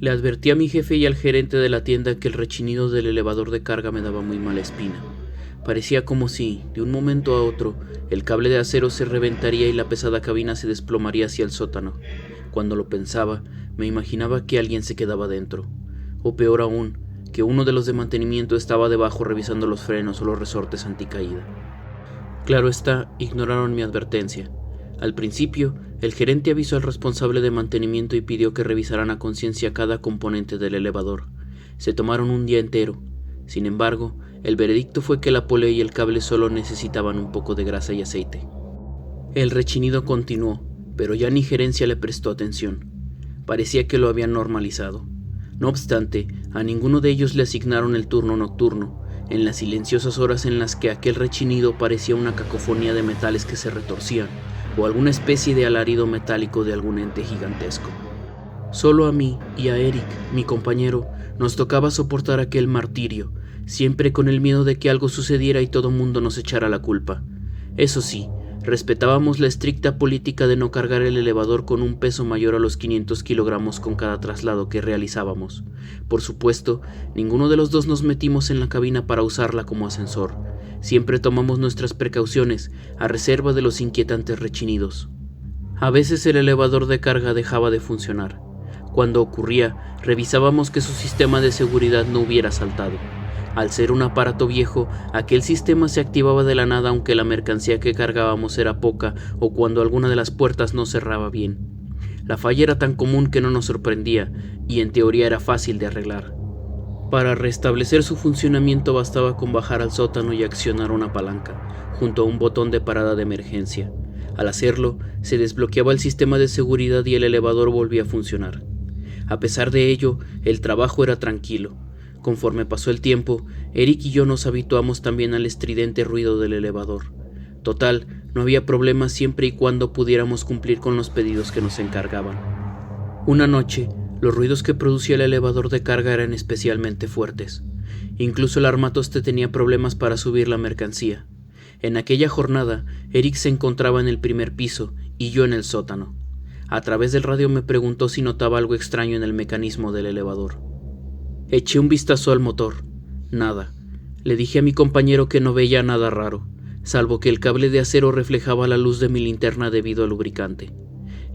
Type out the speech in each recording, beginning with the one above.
Le advertí a mi jefe y al gerente de la tienda que el rechinido del elevador de carga me daba muy mala espina. Parecía como si, de un momento a otro, el cable de acero se reventaría y la pesada cabina se desplomaría hacia el sótano. Cuando lo pensaba, me imaginaba que alguien se quedaba dentro. O peor aún, que uno de los de mantenimiento estaba debajo revisando los frenos o los resortes anticaída. Claro está, ignoraron mi advertencia. Al principio, el gerente avisó al responsable de mantenimiento y pidió que revisaran a conciencia cada componente del elevador. Se tomaron un día entero. Sin embargo, el veredicto fue que la polea y el cable solo necesitaban un poco de grasa y aceite. El rechinido continuó, pero ya ni gerencia le prestó atención. Parecía que lo habían normalizado. No obstante, a ninguno de ellos le asignaron el turno nocturno, en las silenciosas horas en las que aquel rechinido parecía una cacofonía de metales que se retorcían, o alguna especie de alarido metálico de algún ente gigantesco. Solo a mí y a Eric, mi compañero, nos tocaba soportar aquel martirio, siempre con el miedo de que algo sucediera y todo mundo nos echara la culpa. Eso sí, respetábamos la estricta política de no cargar el elevador con un peso mayor a los 500 kilogramos con cada traslado que realizábamos. Por supuesto, ninguno de los dos nos metimos en la cabina para usarla como ascensor. Siempre tomamos nuestras precauciones, a reserva de los inquietantes rechinidos. A veces el elevador de carga dejaba de funcionar. Cuando ocurría, revisábamos que su sistema de seguridad no hubiera saltado. Al ser un aparato viejo, aquel sistema se activaba de la nada aunque la mercancía que cargábamos era poca o cuando alguna de las puertas no cerraba bien. La falla era tan común que no nos sorprendía y en teoría era fácil de arreglar. Para restablecer su funcionamiento bastaba con bajar al sótano y accionar una palanca, junto a un botón de parada de emergencia. Al hacerlo, se desbloqueaba el sistema de seguridad y el elevador volvía a funcionar. A pesar de ello, el trabajo era tranquilo. Conforme pasó el tiempo, Eric y yo nos habituamos también al estridente ruido del elevador. Total, no había problema siempre y cuando pudiéramos cumplir con los pedidos que nos encargaban. Una noche, los ruidos que producía el elevador de carga eran especialmente fuertes. Incluso el armatoste tenía problemas para subir la mercancía. En aquella jornada, Eric se encontraba en el primer piso y yo en el sótano. A través del radio me preguntó si notaba algo extraño en el mecanismo del elevador. Eché un vistazo al motor. Nada. Le dije a mi compañero que no veía nada raro, salvo que el cable de acero reflejaba la luz de mi linterna debido al lubricante.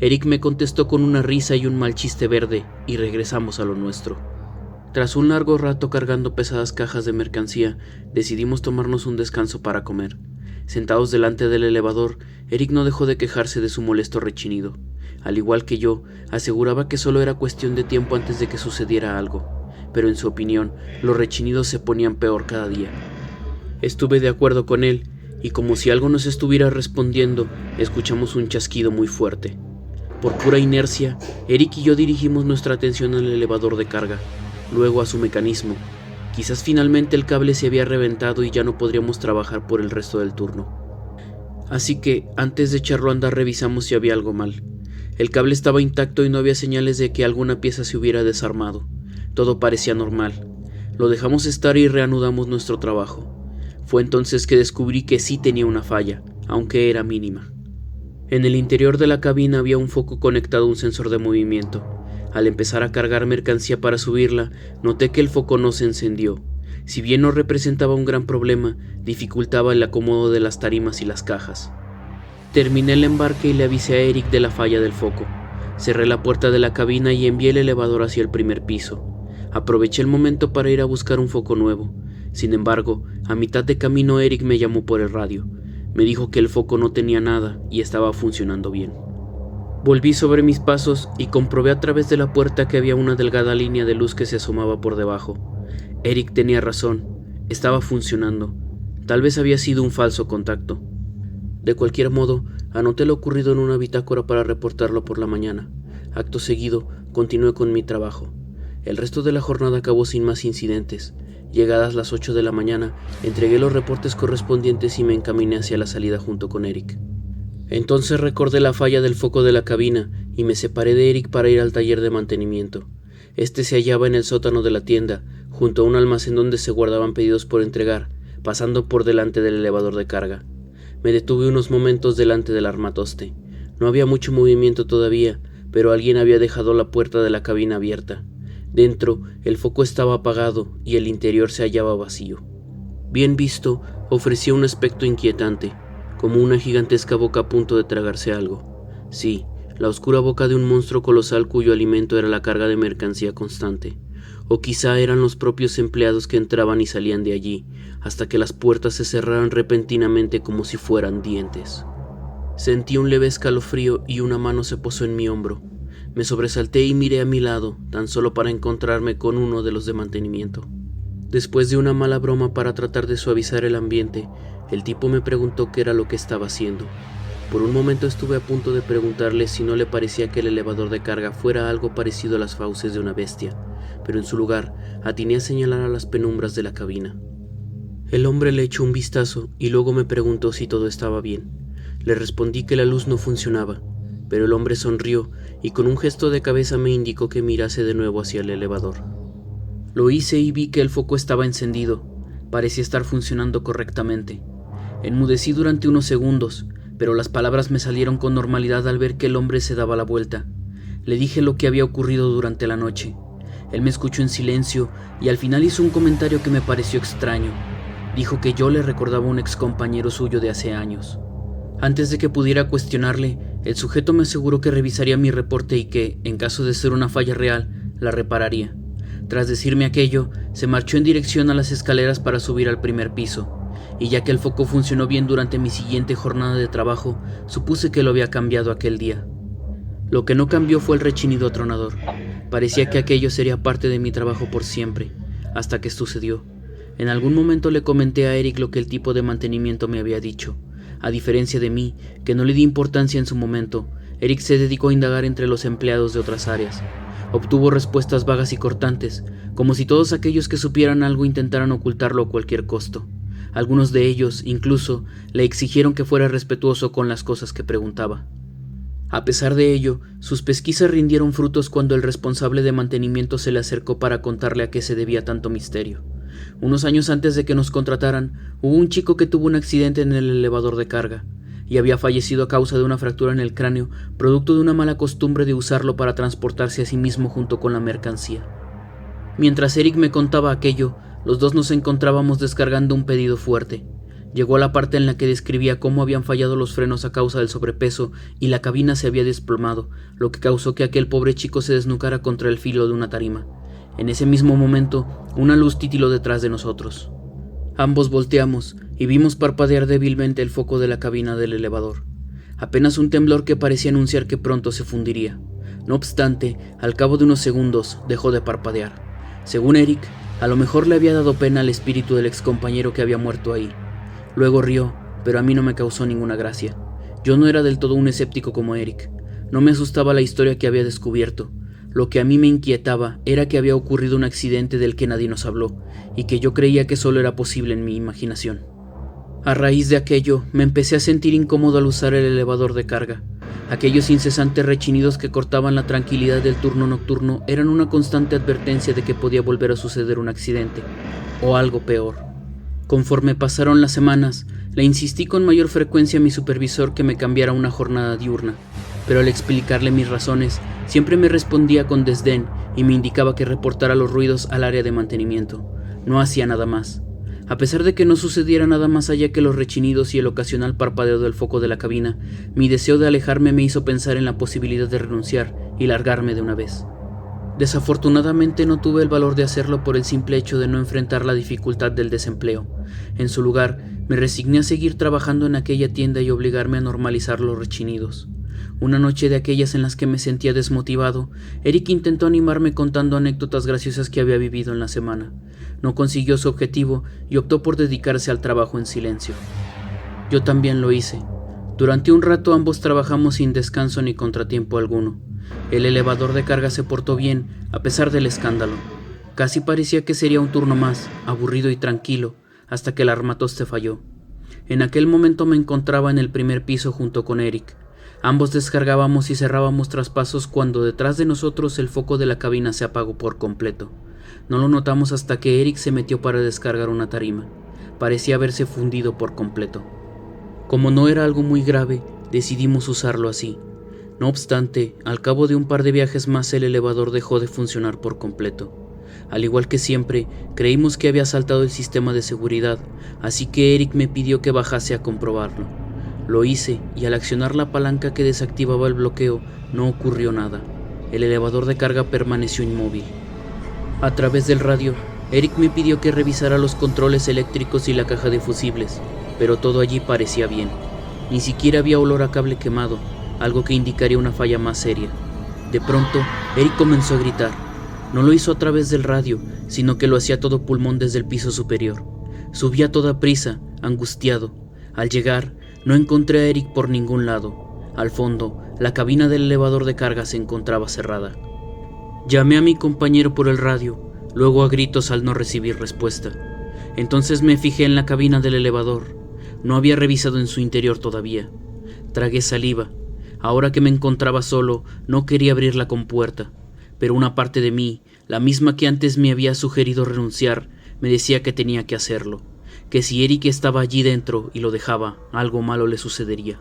Eric me contestó con una risa y un mal chiste verde, y regresamos a lo nuestro. Tras un largo rato cargando pesadas cajas de mercancía, decidimos tomarnos un descanso para comer. Sentados delante del elevador, Eric no dejó de quejarse de su molesto rechinido. Al igual que yo, aseguraba que solo era cuestión de tiempo antes de que sucediera algo, pero en su opinión, los rechinidos se ponían peor cada día. Estuve de acuerdo con él, y como si algo nos estuviera respondiendo, escuchamos un chasquido muy fuerte. Por pura inercia, Eric y yo dirigimos nuestra atención al elevador de carga, luego a su mecanismo. Quizás finalmente el cable se había reventado y ya no podríamos trabajar por el resto del turno. Así que, antes de echarlo a andar, revisamos si había algo mal. El cable estaba intacto y no había señales de que alguna pieza se hubiera desarmado. Todo parecía normal. Lo dejamos estar y reanudamos nuestro trabajo. Fue entonces que descubrí que sí tenía una falla, aunque era mínima. En el interior de la cabina había un foco conectado a un sensor de movimiento. Al empezar a cargar mercancía para subirla, noté que el foco no se encendió. Si bien no representaba un gran problema, dificultaba el acomodo de las tarimas y las cajas. Terminé el embarque y le avisé a Eric de la falla del foco. Cerré la puerta de la cabina y envié el elevador hacia el primer piso. Aproveché el momento para ir a buscar un foco nuevo. Sin embargo, a mitad de camino Eric me llamó por el radio. Me dijo que el foco no tenía nada y estaba funcionando bien. Volví sobre mis pasos y comprobé a través de la puerta que había una delgada línea de luz que se asomaba por debajo. Eric tenía razón, estaba funcionando. Tal vez había sido un falso contacto. De cualquier modo, anoté lo ocurrido en una bitácora para reportarlo por la mañana. Acto seguido, continué con mi trabajo. El resto de la jornada acabó sin más incidentes. Llegadas las 8 de la mañana, entregué los reportes correspondientes y me encaminé hacia la salida junto con Eric. Entonces recordé la falla del foco de la cabina y me separé de Eric para ir al taller de mantenimiento. Este se hallaba en el sótano de la tienda, junto a un almacén donde se guardaban pedidos por entregar, pasando por delante del elevador de carga. Me detuve unos momentos delante del armatoste. No había mucho movimiento todavía, pero alguien había dejado la puerta de la cabina abierta. Dentro, el foco estaba apagado y el interior se hallaba vacío. Bien visto, ofrecía un aspecto inquietante, como una gigantesca boca a punto de tragarse algo. Sí, la oscura boca de un monstruo colosal cuyo alimento era la carga de mercancía constante. O quizá eran los propios empleados que entraban y salían de allí, hasta que las puertas se cerraran repentinamente como si fueran dientes. Sentí un leve escalofrío y una mano se posó en mi hombro. Me sobresalté y miré a mi lado, tan solo para encontrarme con uno de los de mantenimiento. Después de una mala broma para tratar de suavizar el ambiente, el tipo me preguntó qué era lo que estaba haciendo. Por un momento estuve a punto de preguntarle si no le parecía que el elevador de carga fuera algo parecido a las fauces de una bestia, pero en su lugar atiné a señalar a las penumbras de la cabina. El hombre le echó un vistazo y luego me preguntó si todo estaba bien. Le respondí que la luz no funcionaba, pero el hombre sonrió y con un gesto de cabeza me indicó que mirase de nuevo hacia el elevador. Lo hice y vi que el foco estaba encendido. Parecía estar funcionando correctamente. Enmudecí durante unos segundos, pero las palabras me salieron con normalidad al ver que el hombre se daba la vuelta. Le dije lo que había ocurrido durante la noche. Él me escuchó en silencio y al final hizo un comentario que me pareció extraño. Dijo que yo le recordaba a un excompañero suyo de hace años. Antes de que pudiera cuestionarle, el sujeto me aseguró que revisaría mi reporte y que, en caso de ser una falla real, la repararía. Tras decirme aquello, se marchó en dirección a las escaleras para subir al primer piso, y ya que el foco funcionó bien durante mi siguiente jornada de trabajo, supuse que lo había cambiado aquel día. Lo que no cambió fue el rechinido atronador. Parecía que aquello sería parte de mi trabajo por siempre, hasta que sucedió. En algún momento le comenté a Eric lo que el tipo de mantenimiento me había dicho. A diferencia de mí, que no le di importancia en su momento, Eric se dedicó a indagar entre los empleados de otras áreas. Obtuvo respuestas vagas y cortantes, como si todos aquellos que supieran algo intentaran ocultarlo a cualquier costo. Algunos de ellos, incluso, le exigieron que fuera respetuoso con las cosas que preguntaba. A pesar de ello, sus pesquisas rindieron frutos cuando el responsable de mantenimiento se le acercó para contarle a qué se debía tanto misterio. Unos años antes de que nos contrataran, hubo un chico que tuvo un accidente en el elevador de carga, y había fallecido a causa de una fractura en el cráneo, producto de una mala costumbre de usarlo para transportarse a sí mismo junto con la mercancía. Mientras Eric me contaba aquello, los dos nos encontrábamos descargando un pedido fuerte. Llegó a la parte en la que describía cómo habían fallado los frenos a causa del sobrepeso y la cabina se había desplomado, lo que causó que aquel pobre chico se desnucara contra el filo de una tarima. En ese mismo momento, una luz titiló detrás de nosotros. Ambos volteamos y vimos parpadear débilmente el foco de la cabina del elevador. Apenas un temblor que parecía anunciar que pronto se fundiría. No obstante, al cabo de unos segundos dejó de parpadear. Según Eric, a lo mejor le había dado pena al espíritu del excompañero que había muerto ahí. Luego rió, pero a mí no me causó ninguna gracia. Yo no era del todo un escéptico como Eric. No me asustaba la historia que había descubierto. Lo que a mí me inquietaba era que había ocurrido un accidente del que nadie nos habló, y que yo creía que solo era posible en mi imaginación. A raíz de aquello, me empecé a sentir incómodo al usar el elevador de carga. Aquellos incesantes rechinidos que cortaban la tranquilidad del turno nocturno eran una constante advertencia de que podía volver a suceder un accidente, o algo peor. Conforme pasaron las semanas, le insistí con mayor frecuencia a mi supervisor que me cambiara a una jornada diurna, pero al explicarle mis razones, siempre me respondía con desdén y me indicaba que reportara los ruidos al área de mantenimiento. No hacía nada más. A pesar de que no sucediera nada más allá que los rechinidos y el ocasional parpadeo del foco de la cabina, mi deseo de alejarme me hizo pensar en la posibilidad de renunciar y largarme de una vez. Desafortunadamente no tuve el valor de hacerlo por el simple hecho de no enfrentar la dificultad del desempleo. En su lugar, me resigné a seguir trabajando en aquella tienda y obligarme a normalizar los rechinidos. Una noche de aquellas en las que me sentía desmotivado, Eric intentó animarme contando anécdotas graciosas que había vivido en la semana. No consiguió su objetivo y optó por dedicarse al trabajo en silencio. Yo también lo hice. Durante un rato ambos trabajamos sin descanso ni contratiempo alguno. El elevador de carga se portó bien, a pesar del escándalo. Casi parecía que sería un turno más, aburrido y tranquilo, hasta que el armatoste falló. En aquel momento me encontraba en el primer piso junto con Eric. Ambos descargábamos y cerrábamos traspasos cuando detrás de nosotros el foco de la cabina se apagó por completo. No lo notamos hasta que Eric se metió para descargar una tarima. Parecía haberse fundido por completo. Como no era algo muy grave, decidimos usarlo así. No obstante, al cabo de un par de viajes más el elevador dejó de funcionar por completo. Al igual que siempre, creímos que había saltado el sistema de seguridad, así que Eric me pidió que bajase a comprobarlo. Lo hice y al accionar la palanca que desactivaba el bloqueo, no ocurrió nada. El elevador de carga permaneció inmóvil. A través del radio, Eric me pidió que revisara los controles eléctricos y la caja de fusibles, pero todo allí parecía bien. Ni siquiera había olor a cable quemado, algo que indicaría una falla más seria. De pronto, Eric comenzó a gritar. No lo hizo a través del radio, sino que lo hacía a todo pulmón desde el piso superior. Subí a toda prisa, angustiado. Al llegar, no encontré a Eric por ningún lado. Al fondo, la cabina del elevador de carga se encontraba cerrada. Llamé a mi compañero por el radio, luego a gritos al no recibir respuesta. Entonces me fijé en la cabina del elevador. No había revisado en su interior todavía. Tragué saliva. Ahora que me encontraba solo, no quería abrir la compuerta. Pero una parte de mí, la misma que antes me había sugerido renunciar, me decía que tenía que hacerlo, que si Eric estaba allí dentro y lo dejaba, algo malo le sucedería.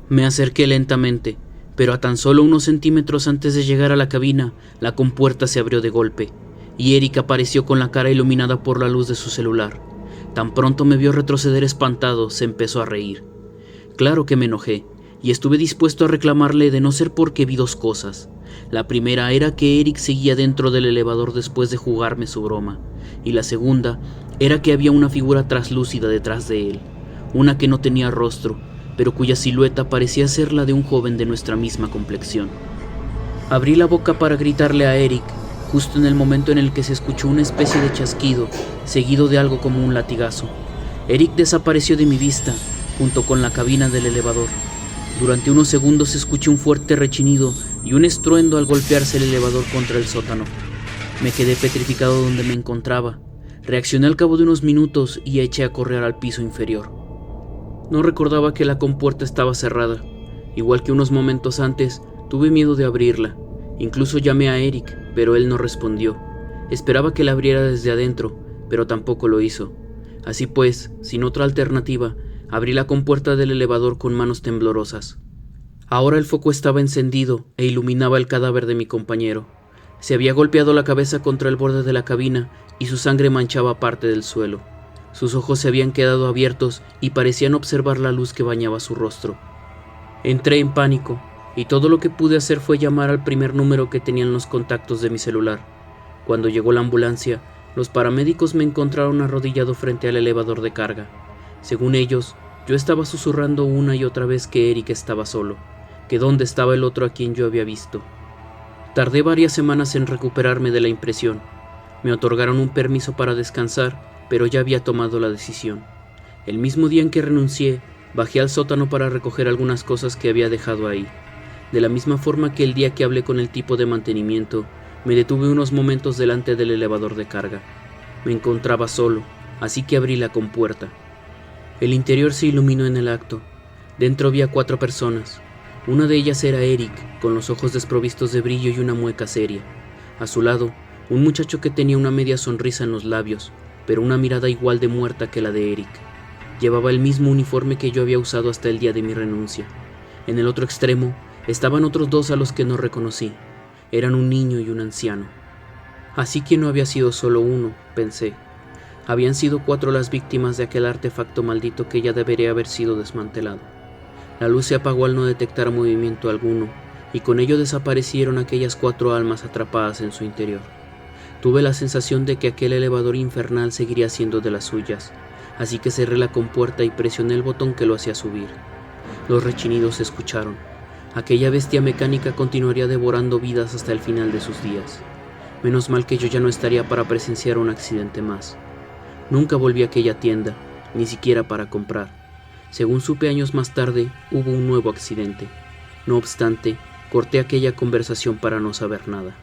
Me acerqué lentamente, pero a tan solo unos centímetros antes de llegar a la cabina, la compuerta se abrió de golpe, y Eric apareció con la cara iluminada por la luz de su celular. Tan pronto me vio retroceder espantado, se empezó a reír. Claro que me enojé, y estuve dispuesto a reclamarle de no ser porque vi dos cosas. La primera era que Eric seguía dentro del elevador después de jugarme su broma, y la segunda era que había una figura traslúcida detrás de él, una que no tenía rostro, pero cuya silueta parecía ser la de un joven de nuestra misma complexión. Abrí la boca para gritarle a Eric, justo en el momento en el que se escuchó una especie de chasquido, seguido de algo como un latigazo. Eric desapareció de mi vista, junto con la cabina del elevador. Durante unos segundos escuché un fuerte rechinido y un estruendo al golpearse el elevador contra el sótano. Me quedé petrificado donde me encontraba. Reaccioné al cabo de unos minutos y eché a correr al piso inferior. No recordaba que la compuerta estaba cerrada. Igual que unos momentos antes, tuve miedo de abrirla. Incluso llamé a Eric, pero él no respondió. Esperaba que la abriera desde adentro, pero tampoco lo hizo. Así pues, sin otra alternativa, abrí la compuerta del elevador con manos temblorosas. Ahora el foco estaba encendido e iluminaba el cadáver de mi compañero. Se había golpeado la cabeza contra el borde de la cabina y su sangre manchaba parte del suelo. Sus ojos se habían quedado abiertos y parecían observar la luz que bañaba su rostro. Entré en pánico y todo lo que pude hacer fue llamar al primer número que tenían los contactos de mi celular. Cuando llegó la ambulancia, los paramédicos me encontraron arrodillado frente al elevador de carga. Según ellos, yo estaba susurrando una y otra vez que Eric estaba solo, que dónde estaba el otro a quien yo había visto. Tardé varias semanas en recuperarme de la impresión. Me otorgaron un permiso para descansar, pero ya había tomado la decisión. El mismo día en que renuncié, bajé al sótano para recoger algunas cosas que había dejado ahí. De la misma forma que el día que hablé con el tipo de mantenimiento, me detuve unos momentos delante del elevador de carga. Me encontraba solo, así que abrí la compuerta. El interior se iluminó en el acto. Dentro había 4 personas. Una de ellas era Eric, con los ojos desprovistos de brillo y una mueca seria. A su lado, un muchacho que tenía una media sonrisa en los labios, pero una mirada igual de muerta que la de Eric. Llevaba el mismo uniforme que yo había usado hasta el día de mi renuncia. En el otro extremo, estaban otros 2 a los que no reconocí. Eran un niño y un anciano. Así que no había sido solo uno, pensé. Habían sido 4 las víctimas de aquel artefacto maldito que ya debería haber sido desmantelado. La luz se apagó al no detectar movimiento alguno, y con ello desaparecieron aquellas 4 almas atrapadas en su interior. Tuve la sensación de que aquel elevador infernal seguiría siendo de las suyas, así que cerré la compuerta y presioné el botón que lo hacía subir. Los rechinidos se escucharon. Aquella bestia mecánica continuaría devorando vidas hasta el final de sus días. Menos mal que yo ya no estaría para presenciar un accidente más. Nunca volví a aquella tienda, ni siquiera para comprar. Según supe años más tarde, hubo un nuevo accidente. No obstante, corté aquella conversación para no saber nada.